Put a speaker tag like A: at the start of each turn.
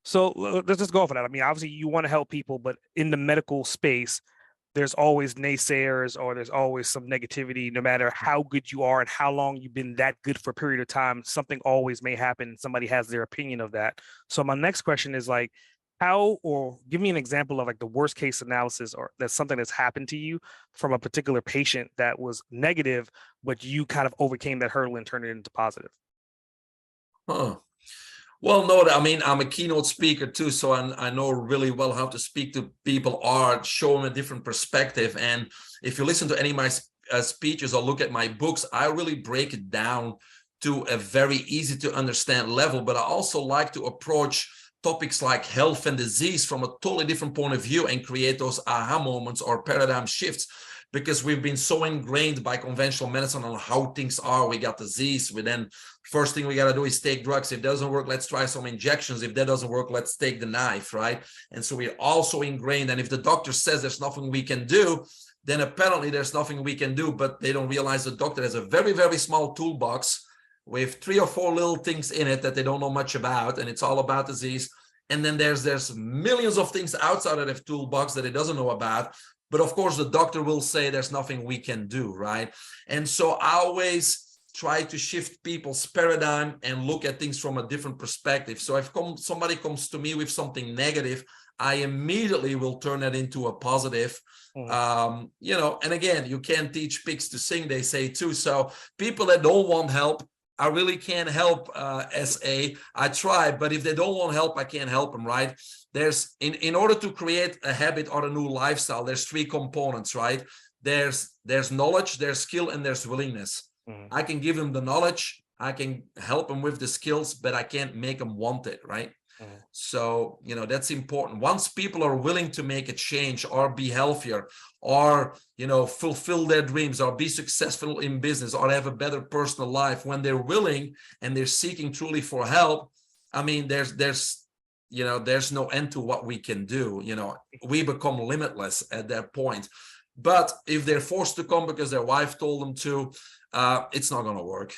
A: So let's just go for that. I mean, obviously you want to help people, but in the medical space, there's always naysayers or there's always some negativity, no matter how good you are and how long you've been that good for a period of time, something always may happen. Somebody has their opinion of that. So my next question is like, how, or give me an example of like the worst case analysis or that's something that's happened to you from a particular patient that was negative, but you kind of overcame that hurdle and turned it into positive.
B: Huh. Well, no, I mean, I'm a keynote speaker too, so I know really well how to speak to people or show them a different perspective. And if you listen to any of my speeches or look at my books, I really break it down to a very easy to understand level. But I also like to approach topics like health and disease from a totally different point of view and create those aha moments or paradigm shifts. Because we've been so ingrained by conventional medicine on how things are. We got disease. We then first thing we got to do is take drugs. If it doesn't work, let's try some injections. If that doesn't work, let's take the knife, right? And so we're also ingrained. And if the doctor says there's nothing we can do, then apparently there's nothing we can do. But they don't realize the doctor has a very, very small toolbox with 3 or 4 little things in it that they don't know much about. And it's all about disease. And then there's millions of things outside of that toolbox that he doesn't know about. But of course, the doctor will say there's nothing we can do, right? And so I always try to shift people's paradigm and look at things from a different perspective. So if somebody comes to me with something negative, I immediately will turn that into a positive. And again, you can't teach pigs to sing, they say too. So people that don't want help, I really can't help. I try, but if they don't want help, I can't help them, right? There's in order to create a habit or a new lifestyle, there's 3 components, right? There's knowledge, there's skill, and there's willingness. I can give them the knowledge, I can help them with the skills, but I can't make them want it, right? So, that's important. Once people are willing to make a change or be healthier or, fulfill their dreams or be successful in business or have a better personal life, when they're willing and they're seeking truly for help, I mean, there's no end to what we can do. We become limitless at that point. But if they're forced to come because their wife told them to, it's not going to work.